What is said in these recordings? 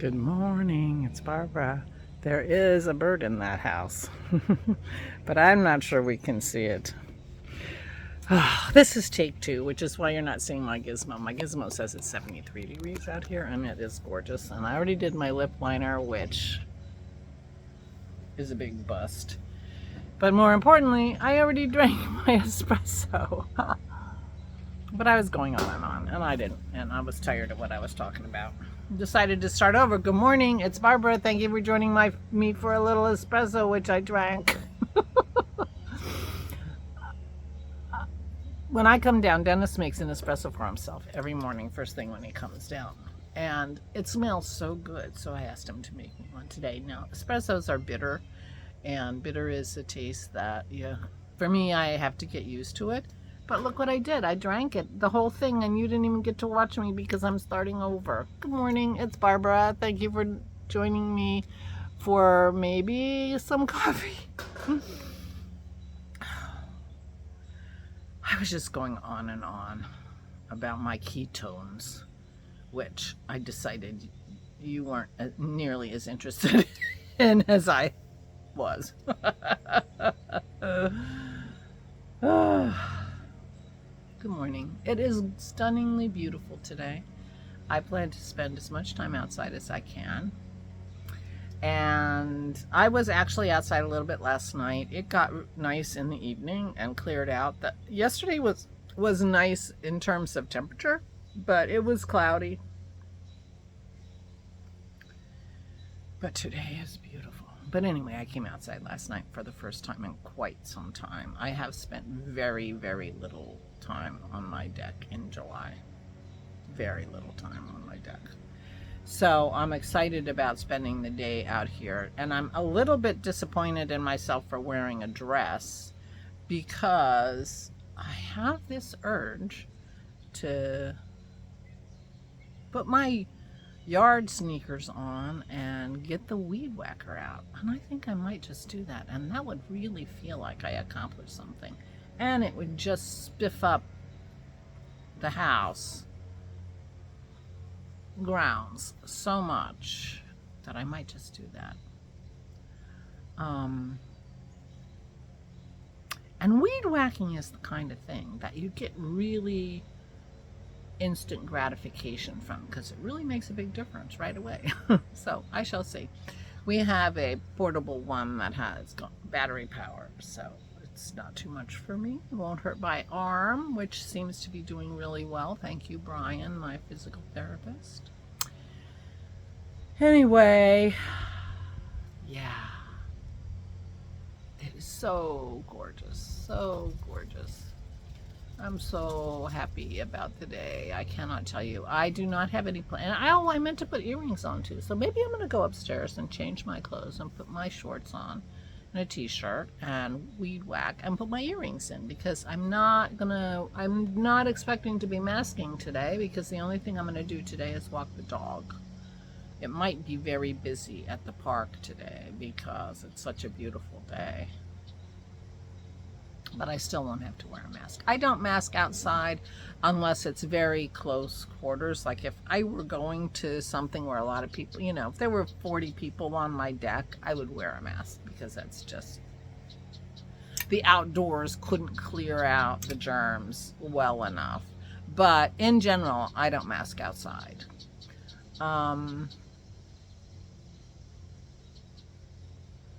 Good morning, it's Barbara. There is a bird in that house, but I'm not sure we can see it. This is take two, which is why you're not seeing my gizmo. My gizmo says it's 73 degrees out here, and it is gorgeous. And I already did my lip liner, which is a big bust. But more importantly, I already drank my espresso. But I was going on, and I didn't, and I was tired of what I was talking about. Decided to start over. Good morning, it's Barbara. Thank you for joining me for a little espresso, which I drank. When I come down, Dennis makes an espresso for himself every morning, first thing when he comes down. And it smells so good, so I asked him to make me one today. Now, espressos are bitter, and bitter is a taste that, for me, I have to get used to it. But look what I did. I drank it, the whole thing, and you didn't even get to watch me because I'm starting over. Good morning, it's Barbara. Thank you for joining me for maybe some coffee. I was just going on and on about my ketones, which I decided you weren't nearly as interested in as I was. Good morning. It is stunningly beautiful today. I plan to spend as much time outside as I can. And I was actually outside a little bit last night. It got nice in the evening and cleared out. Yesterday was nice in terms of temperature, but it was cloudy. But today is beautiful. But anyway, I came outside last night for the first time in quite some time. I have spent very, very little time on my deck in July. Very little time on my deck. So I'm excited about spending the day out here. And I'm a little bit disappointed in myself for wearing a dress because I have this urge to put my yard sneakers on and get the weed whacker out, and I think I might just do that, and that would really feel like I accomplished something, and it would just spiff up the house grounds so much that I might just do that. And weed whacking is the kind of thing that you get really instant gratification from, because it really makes a big difference right away. So I shall see. We have a portable one that has battery power, so it's not too much for me. It won't hurt my arm, which seems to be doing really well. Thank you, Brian, my physical therapist. Anyway, yeah, it is so gorgeous, so gorgeous. I'm so happy about the day. I cannot tell you. I do not have any plan. I meant to put earrings on too. So maybe I'm going to go upstairs and change my clothes and put my shorts on and a t-shirt and weed whack and put my earrings in, because I'm not expecting to be masking today, because the only thing I'm going to do today is walk the dog. It might be very busy at the park today because it's such a beautiful day. But I still won't have to wear a mask. I don't mask outside unless it's very close quarters. Like if I were going to something where a lot of people, if there were 40 people on my deck, I would wear a mask, because that's just, the outdoors couldn't clear out the germs well enough. But in general, I don't mask outside.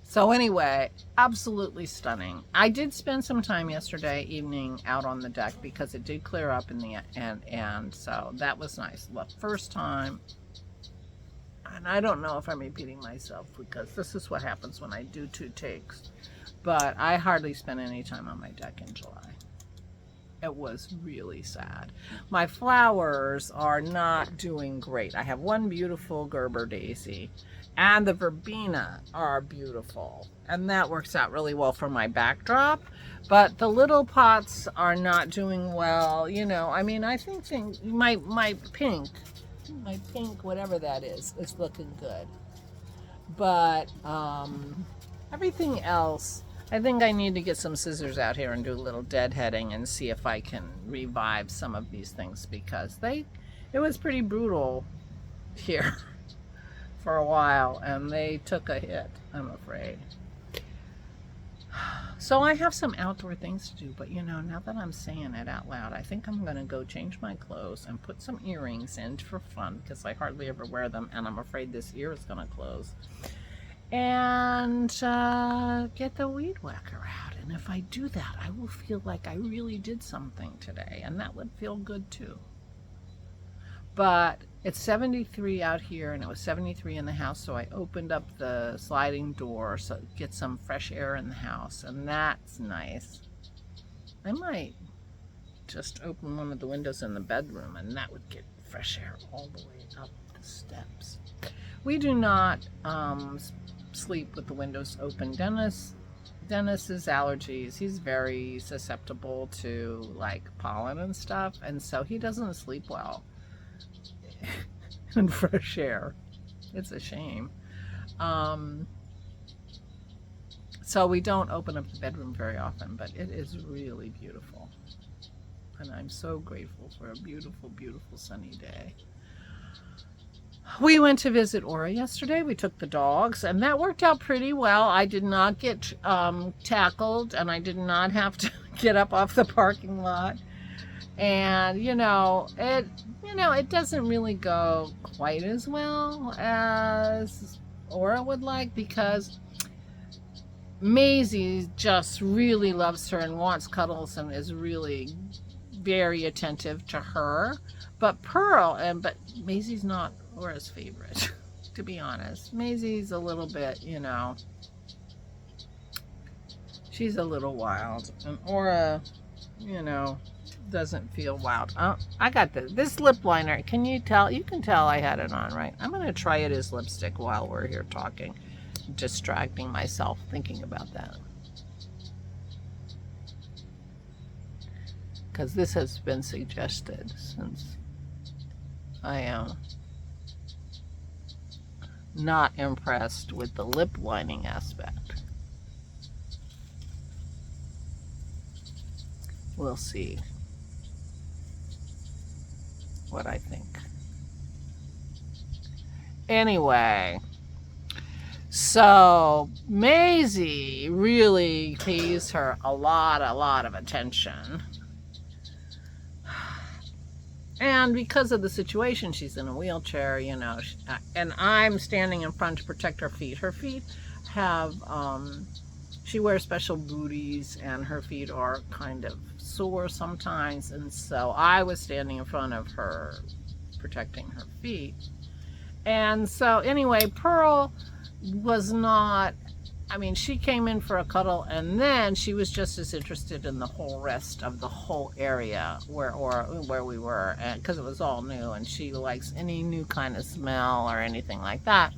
So anyway, absolutely stunning. I did spend some time yesterday evening out on the deck because it did clear up in the end, so that was nice. The first time, and I don't know if I'm repeating myself because this is what happens when I do 2 takes, but I hardly spent any time on my deck in July. It was really sad. My flowers are not doing great. I have one beautiful Gerber daisy, and the verbena are beautiful, and that works out really well for my backdrop. But the little pots are not doing well. I think my pink, whatever that is looking good. But everything else, I think I need to get some scissors out here and do a little deadheading and see if I can revive some of these things, because it was pretty brutal here for a while, and they took a hit, I'm afraid. So I have some outdoor things to do, but you know, now that I'm saying it out loud, I think I'm going to go change my clothes and put some earrings in for fun, because I hardly ever wear them, and I'm afraid this ear is going to close. And get the weed whacker out. And if I do that, I will feel like I really did something today, and that would feel good too. But it's 73 out here, and it was 73 in the house, so I opened up the sliding door so get some fresh air in the house, and that's nice. I might just open one of the windows in the bedroom, and that would get fresh air all the way up the steps. We do not sleep with the windows open. Dennis's allergies, he's very susceptible to like pollen and stuff, and so he doesn't sleep well in fresh air. It's a shame. So we don't open up the bedroom very often, but it is really beautiful, and I'm so grateful for a beautiful, beautiful sunny day. We went to visit Aura yesterday. We took the dogs, and that worked out pretty well. I did not get tackled, and I did not have to get up off the parking lot. And it doesn't really go quite as well as Aura would like, because Maisie just really loves her and wants cuddles and is really very attentive to her. But but Maisie's not Aura's favorite, to be honest. Maisie's a little bit, she's a little wild, and Aura, doesn't feel wild. I got this lip liner. Can you tell? You can tell I had it on, right? I'm going to try it as lipstick while we're here talking, distracting myself thinking about that. Because this has been suggested since I am not impressed with the lip lining aspect. We'll see what I think. Anyway, so Maisie really pays her a lot of attention. And because of the situation, she's in a wheelchair, and I'm standing in front to protect her feet. Her feet have, she wears special booties, and her feet are kind of sore sometimes. And so I was standing in front of her, protecting her feet. And so anyway, Pearl was not, she came in for a cuddle, and then she was just as interested in the whole rest of the whole area where we were, because it was all new, and she likes any new kind of smell or anything like that.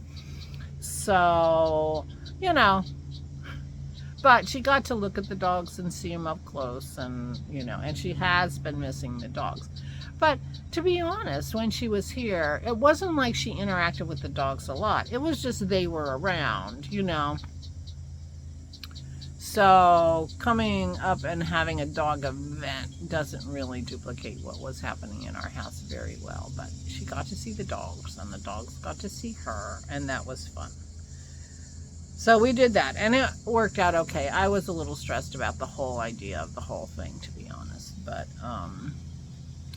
So, but she got to look at the dogs and see them up close, and, and she has been missing the dogs. But to be honest, when she was here, it wasn't like she interacted with the dogs a lot. It was just they were around, So coming up and having a dog event doesn't really duplicate what was happening in our house very well. But she got to see the dogs, and the dogs got to see her, and that was fun. So we did that, and it worked out okay. I was a little stressed about the whole idea of the whole thing, to be honest. But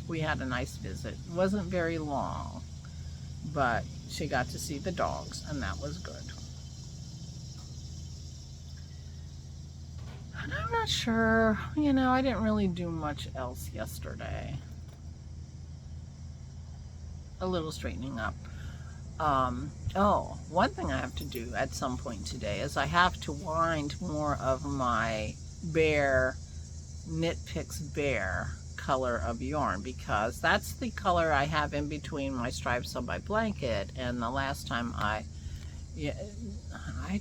we had a nice visit. It wasn't very long, but she got to see the dogs, and that was good. And I'm not sure, I didn't really do much else yesterday. A little straightening up. One thing I have to do at some point today is I have to wind more of my Knit Picks Bear color of yarn, because that's the color I have in between my stripes on my blanket. And the last time I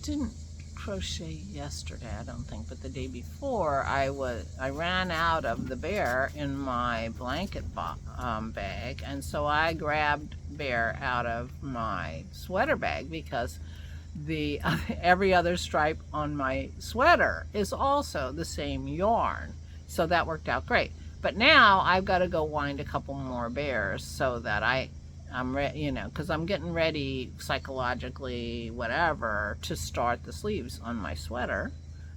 didn't crochet yesterday, I don't think, but the day before I ran out of the bear in my blanket bag, and so I grabbed bear out of my sweater bag, because every other stripe on my sweater is also the same yarn, so that worked out great. But now I've got to go wind a couple more bears so that I'm ready, you know, because I'm getting ready psychologically, whatever, to start the sleeves on my sweater,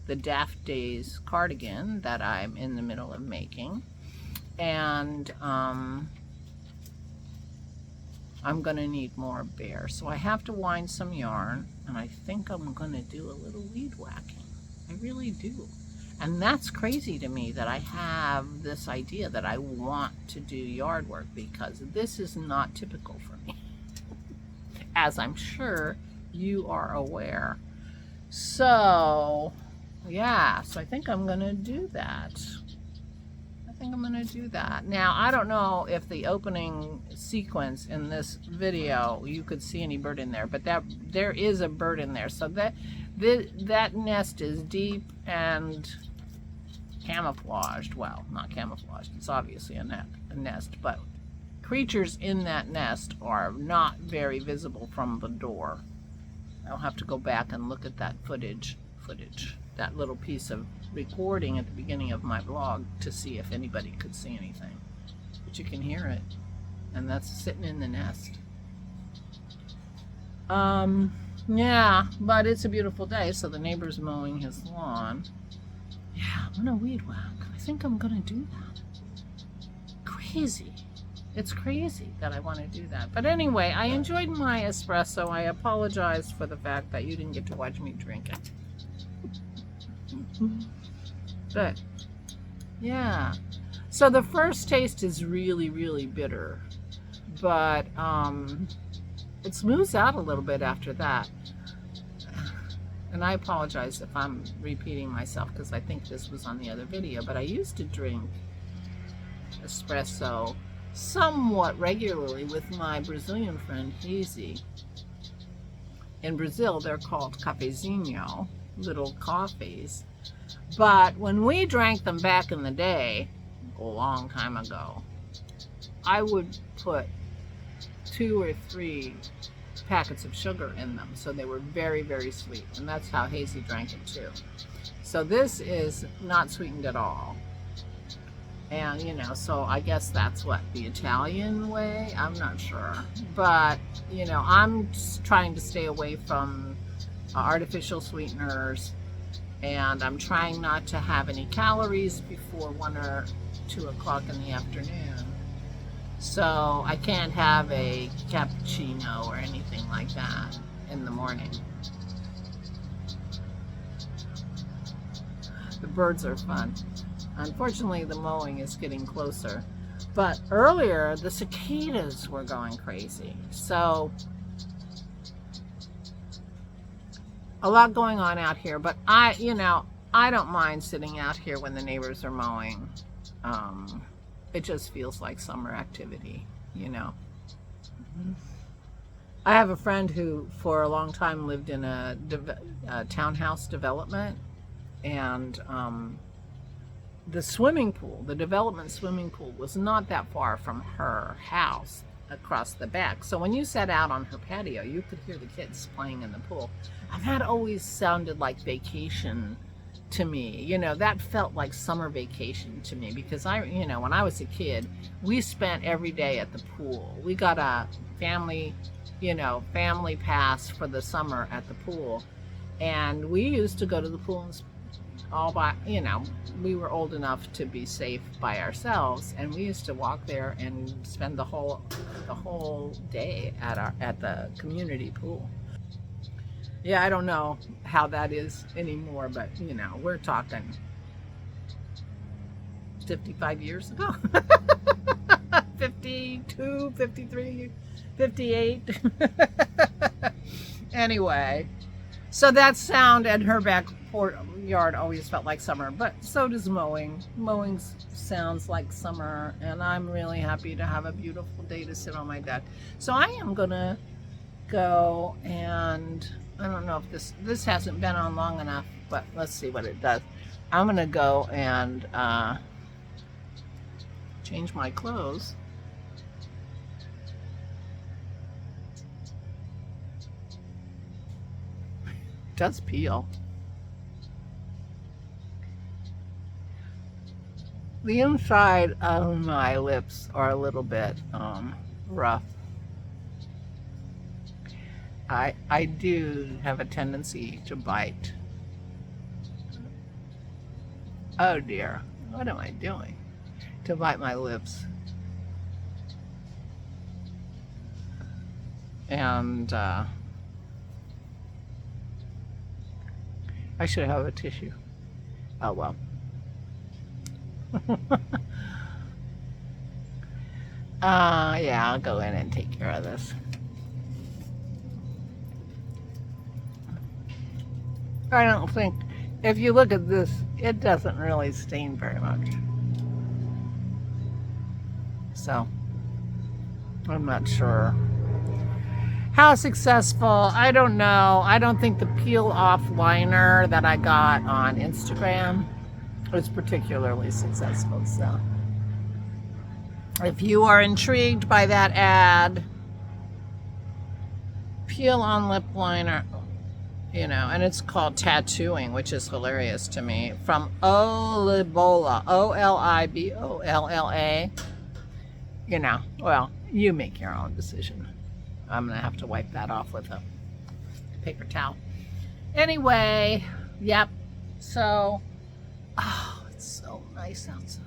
the Daft Days cardigan that I'm in the middle of making. And I'm going to need more bear. So I have to wind some yarn, and I think I'm going to do a little weed whacking. I really do. And that's crazy to me that I have this idea that I want to do yard work, because this is not typical for me, as I'm sure you are aware. So, yeah, so I think I'm going to do that. Now, I don't know if the opening sequence in this video, you could see any bird in there, but there is a bird in there. So that nest is deep and camouflaged. Well, not camouflaged. It's obviously a nest, but creatures in that nest are not very visible from the door. I'll have to go back and look at that footage, that little piece of recording at the beginning of my vlog to see if anybody could see anything. But you can hear it, and that's sitting in the nest. Yeah, but it's a beautiful day, so the neighbor's mowing his lawn. Yeah, I'm gonna weed whack. I think I'm gonna do that. Crazy. It's crazy that I want to do that. But anyway, I enjoyed my espresso. I apologize for the fact that you didn't get to watch me drink it. But yeah, so the first taste is really, really bitter, but it smooths out a little bit after that. And I apologize if I'm repeating myself, because I think this was on the other video, but I used to drink espresso somewhat regularly with my Brazilian friend Hazy. In Brazil, they're called cafezinho, little coffees. But when we drank them back in the day, a long time ago, I would put 2 or 3 packets of sugar in them, so they were very, very sweet. And that's how Hazy drank it too. So this is not sweetened at all. And, you know, so I guess that's what, the Italian way? I'm not sure. But, you know, I'm just trying to stay away from artificial sweeteners, and I'm trying not to have any calories before 1 or 2 o'clock in the afternoon. So I can't have a cappuccino or anything like that in the morning. The birds are fun. Unfortunately, the mowing is getting closer. But earlier, the cicadas were going crazy. So a lot going on out here, but I don't mind sitting out here when the neighbors are mowing. It just feels like summer activity, you know. I have a friend who for a long time lived in a townhouse development, and the development swimming pool was not that far from her house across the back. So when you sat out on her patio, you could hear the kids playing in the pool. And that always sounded like vacation to me. You know, that felt like summer vacation to me, because when I was a kid, we spent every day at the pool. We got a family pass for the summer at the pool. And we used to go to the pool and we were old enough to be safe by ourselves, and we used to walk there and spend the whole day at the community pool. Yeah, I don't know how that is anymore, but we're talking 55 years ago. 52, 53, 58. Anyway, so that sound and her back yard always felt like summer, but so does mowing. Mowing sounds like summer, and I'm really happy to have a beautiful day to sit on my deck. So I am gonna go, and I don't know if this hasn't been on long enough, but let's see what it does. I'm gonna go and change my clothes. It does peel. The inside of my lips are a little bit rough, I do have a tendency to bite. Oh dear, what am I doing? To bite my lips. And I should have a tissue. Oh well. Yeah, I'll go in and take care of this. I don't think, if you look at this, it doesn't really stain very much. So, I'm not sure how successful. I don't know. I don't think the peel off liner that I got on Instagram was particularly successful. So, if you are intrigued by that ad, peel on lip liner, you know, and it's called tattooing, which is hilarious to me, from Olibolla, Olibolla. You know, well, you make your own decision. I'm gonna have to wipe that off with a paper towel. Anyway, yep. So, oh, it's so nice outside.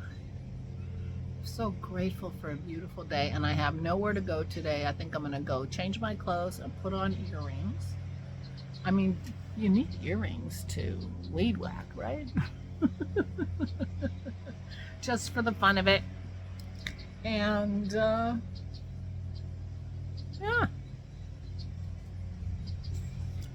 I'm so grateful for a beautiful day, and I have nowhere to go today. I think I'm gonna go change my clothes and put on earrings. I mean, you need earrings to weed whack, right? Just for the fun of it. And, yeah.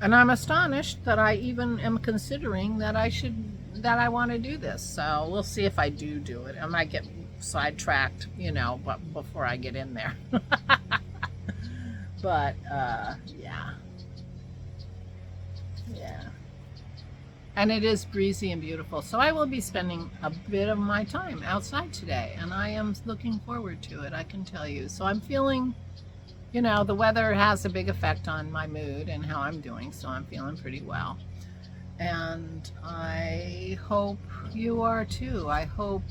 And I'm astonished that I even am considering that I want to do this. So we'll see if I do it. I might get sidetracked, you know, but before I get in there. But, yeah. Yeah. And it is breezy and beautiful. So I will be spending a bit of my time outside today. And I am looking forward to it, I can tell you. So I'm feeling, you know, the weather has a big effect on my mood and how I'm doing. So I'm feeling pretty well. And I hope you are too. I hope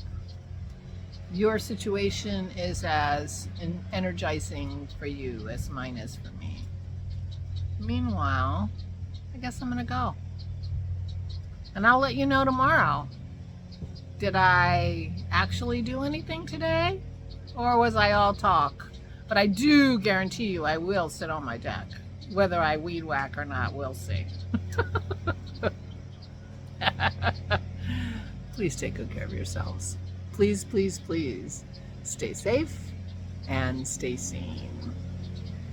your situation is as energizing for you as mine is for me. Meanwhile, I guess I'm gonna go. And I'll let you know tomorrow. Did I actually do anything today? Or was I all talk? But I do guarantee you I will sit on my deck. Whether I weed whack or not, we'll see. Please take good care of yourselves. Please, please, please stay safe and stay sane.